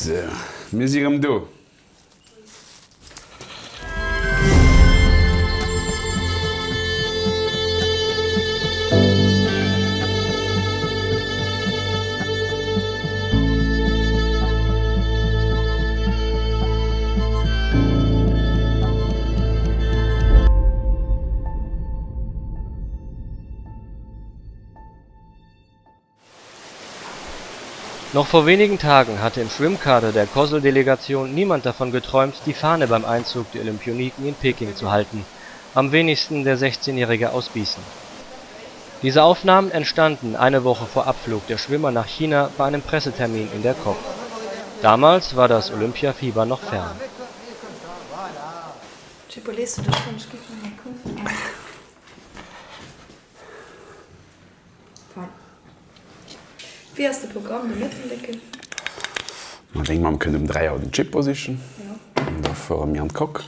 So, wir sind da. Noch vor wenigen Tagen hatte im Schwimmkader der COSL-Delegation niemand davon geträumt, die Fahne beim Einzug der Olympioniken in Peking zu halten, am wenigsten der 16-jährige aus Bießen. Diese Aufnahmen entstanden eine Woche vor Abflug der Schwimmer nach China bei einem Pressetermin in der COP. Damals war das Olympiafieber noch fern. Wie hast du Programm mitentdecken? Ich denke, man könnte 3 Uhr den Chip position. Ja. Und dafür mir an den Kock.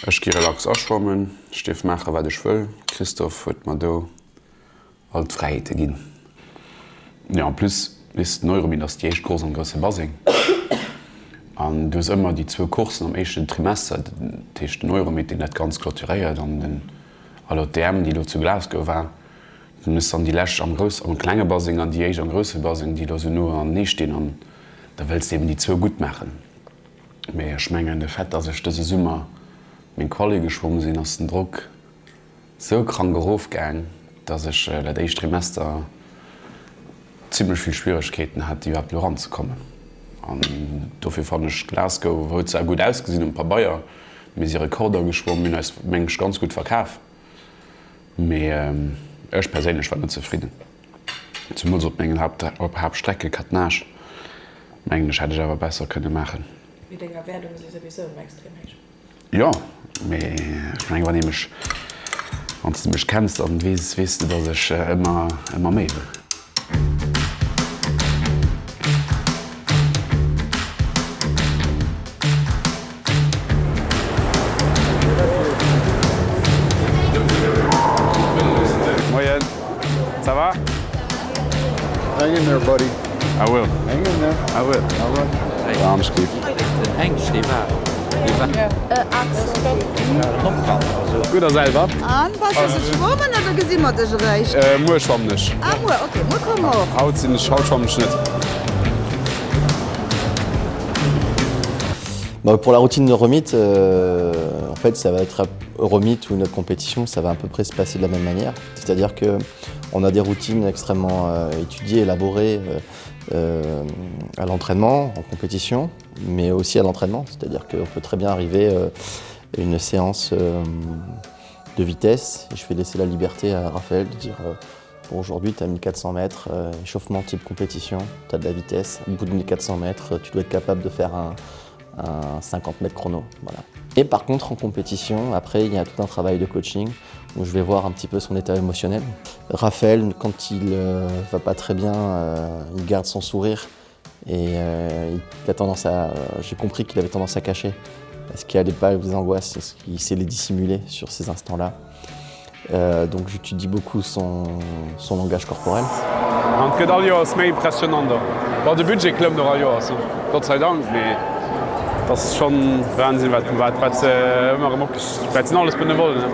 Ich gehe relax anschwimmen, Stift machen, was ich will. Christoph wird mir da halt Freiheit geben. Ja, plus ist Neuromin das die echt groß und große Basing. Und du hast immer die 2 Kursen am ersten Trimester, die Neuromin, die nicht ganz kulturiert, und den alle Dämen, die du zu Glasgow waren. Dann ist dann die Läsch am kleinen Basing an die am größeren Basing, die da so nur an nicht stehen. Und da willst du eben die 2 gut machen. Aber ich meine, der Fett, dass ich diese Sommer mit Quali geschwommen bin, aus dem Druck so krank aufgegangen, dass ich das erste Trimester ziemlich viele Schwierigkeiten hatte, überhaupt ranzukommen. Und dafür fand ich Glasgow heute sehr gut ausgesehen, ein paar Bayer mit ihren Rekorder geschwommen, als Mensch ganz gut verkauft. Aber ich persönlich war nicht zufrieden. Zumindest auf meiner Hauptstrecke Katnage. Englisch hätte ich aber besser können machen. Wie denke ich, Wertung ist sowieso extrem heiß. Ja, aber ich meine, wenn du mich kennst, dann weißt du, dass ich immer mehr will. Ça va? Hang in there, buddy. I will. Hang in there. I will. All right. Ja, I'm Steve. Engst, die war. Guter selber? Was ist schwimmen oder gesehen wir das recht? Nur schwamm nicht. Ah, okay, wir kommen auch. Haut sind nicht, Haut schwamm nicht. Bah, pour la routine de Euromit, en fait, ça va être Euromit ou notre compétition, ça va à peu près se passer de la même manière. C'est-à-dire qu'on a des routines extrêmement étudiées, élaborées à l'entraînement, en compétition, mais aussi à l'entraînement. C'est-à-dire qu'on peut très bien arriver à une séance de vitesse et je vais laisser la liberté à Raphaël de dire bon, aujourd'hui, tu as 1400 mètres, échauffement type compétition, tu as de la vitesse. Au bout de 1400 mètres, tu dois être capable de faire un 50 mètres chrono. Voilà. Et par contre, en compétition, après, il y a tout un travail de coaching où je vais voir un petit peu son état émotionnel. Raphaël, quand il va pas très bien, il garde son sourire et il a tendance à. J'ai compris qu'il avait tendance à cacher parce qu'il n'allait pas des angoisses, parce qu'il sait les dissimuler sur ces instants-là. Donc j'étudie beaucoup son langage corporel. Und geht all Jahr ist mehr impressionant. War der Budget klemmt noch all Jahr, also Gott sei Dank. Das ist schon Wahnsinn, was immer was alles bin wollen. Ne?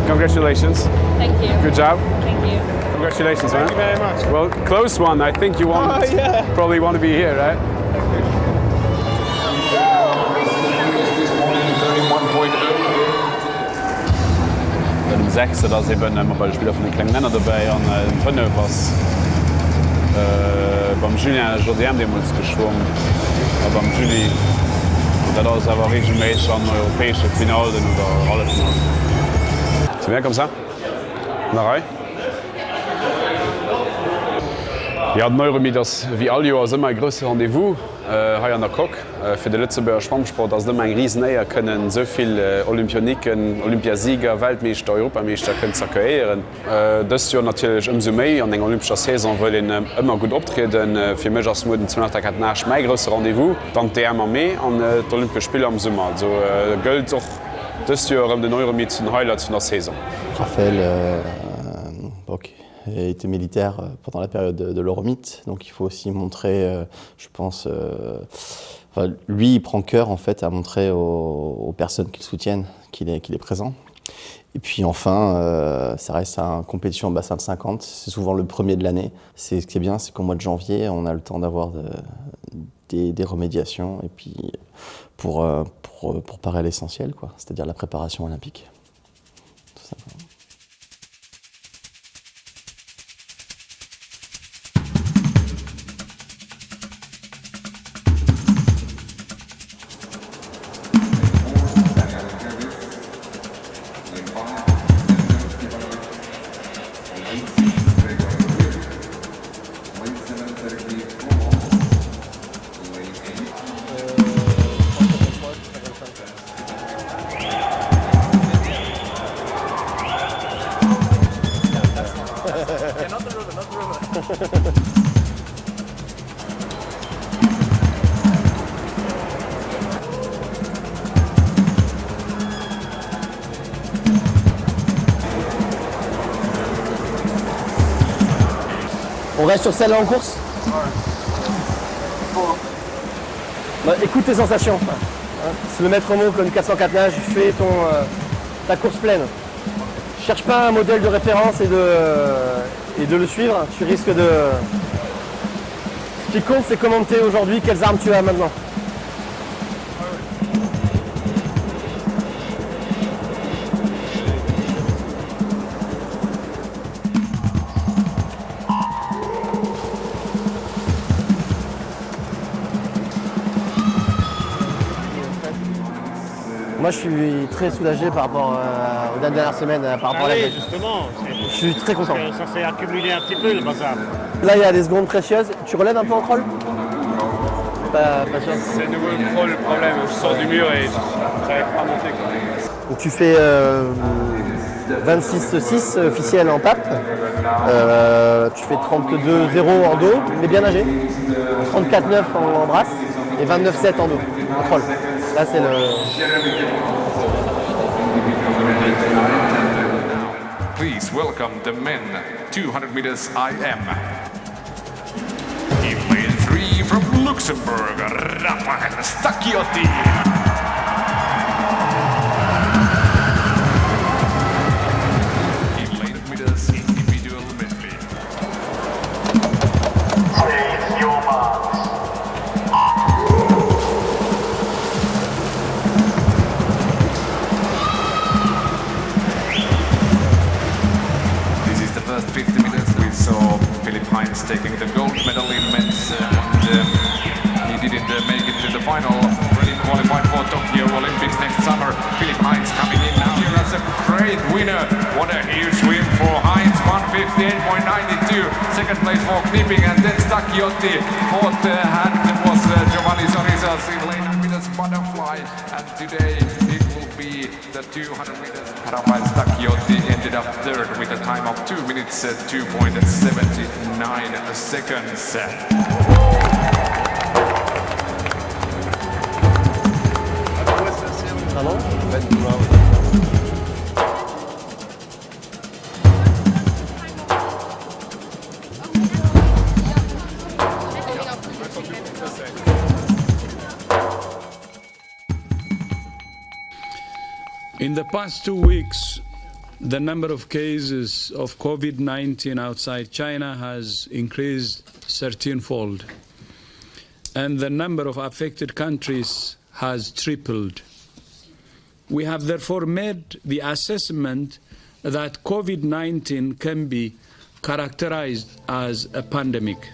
Congratulations. Thank you. Good job. Thank you. Congratulations, man. Thank you very much. Well, close one. I think you want, probably want to be here, right? Im 6. da ist eben bei den Spielern von den kleinen Männern dabei und im 5. was beim Julien Jodiem damals geschwommen, aber beim Juli und da ist aber regelmäßig an europäische Finalen oder alle Finalen. C'est bien comme ça? On arrête? Ja, Neuromid ass wie all Joer ëmmer e grösse Rendevous hai an der Kok. Fir de Lützeburger Schwammsport ass dëm eng Riesenéier kënnen soviel Olympioniken, Olympiasieger, Weltmeeser, Europameeser kën zerkeieren. Dës Jo natilech ëm méi an eng Olympscher Saison wëll en ëmmer gut optreden fir Mgers Moden 20 nach méi grösse Rendevous, dann DMmer méi an d'Olympe Spiel am Summer. Also gëlt och dës Joer den Neuromid zun Highlights vun der Saison. Raphaël a été militaire pendant la période de l'Euromythe, donc il faut aussi montrer, je pense, lui il prend cœur en fait à montrer aux personnes qui le soutiennent qu'il est présent. Et puis enfin, ça reste une compétition en bassin de 50, c'est souvent le premier de l'année. Ce qui est bien, c'est qu'au mois de janvier, on a le temps d'avoir des remédiations et puis pour parer à l'essentiel, quoi, c'est-à-dire la préparation olympique. Tout simplement. On reste sur celle-là en course ? Bah, écoute tes sensations. C'est le maître mot comme 404 nages, fais ta course pleine. Cherche pas un modèle de référence et de le suivre, tu risques de... Ce qui compte, c'est comment tu es aujourd'hui, quelles armes tu as maintenant. Moi, je suis très soulagé par rapport aux dernières semaines, par rapport à la grève. Justement, Je suis très content. ça s'est accumulé un petit peu le bazar. Là, il y a des secondes précieuses. Tu relèves un peu en crawl ? Pas sûr. C'est nouveau le problème, je sors du mur et j'arrive pas à monter. Donc, tu fais 26,6 officiel en pape. Tu fais 32,0 en dos, mais bien nagé. 34,9 en brasse et 29,7 en dos, en crawl. Là, c'est le... Please welcome the men 200 meters IM. In lane 3 from Luxembourg, Raphaël Stacchiotti. In lane meters individual medley. Place your marks. First 50 minutes we saw Philipp Heinz taking the gold medal in men's and he didn't make it to the final, already qualified for Tokyo Olympics next summer. Philipp Heinz coming in now here as a great winner. What a huge win for Heinz, 158.92. Second place for Knipping and then Stacchiotti. Fourth hand was Giovanni Sorizas in lane 9 meters butterfly and today it will be the 200 meters. Raphaël Stacchiotti ended up third with a time of 2 minutes 2.79 seconds. Pardon ? In the past 2 weeks, the number of cases of COVID-19 outside China has increased 13-fold, and the number of affected countries has tripled. We have therefore made the assessment that COVID-19 can be characterized as a pandemic.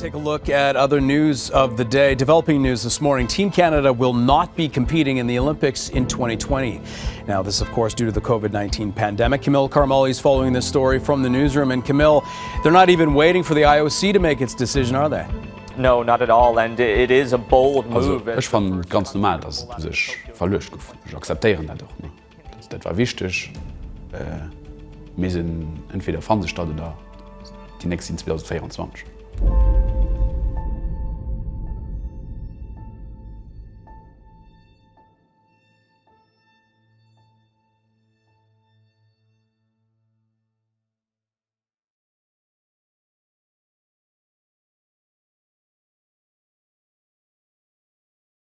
Take a look at other news of the day. Developing news this morning. Team Canada will not be competing in the Olympics in 2020. Now, this, of course, due to the COVID-19 pandemic. Camille Carmoli is following this story from the newsroom. And Camille, they're not even waiting for the IOC to make its decision, are they? No, not at all. And it is a bold move. Ich fand ganz normal, dass du sich verlöscht. Ich akzeptiere das doch. Das war wichtig. Wir sind entweder 20 oder die nächsten 2024.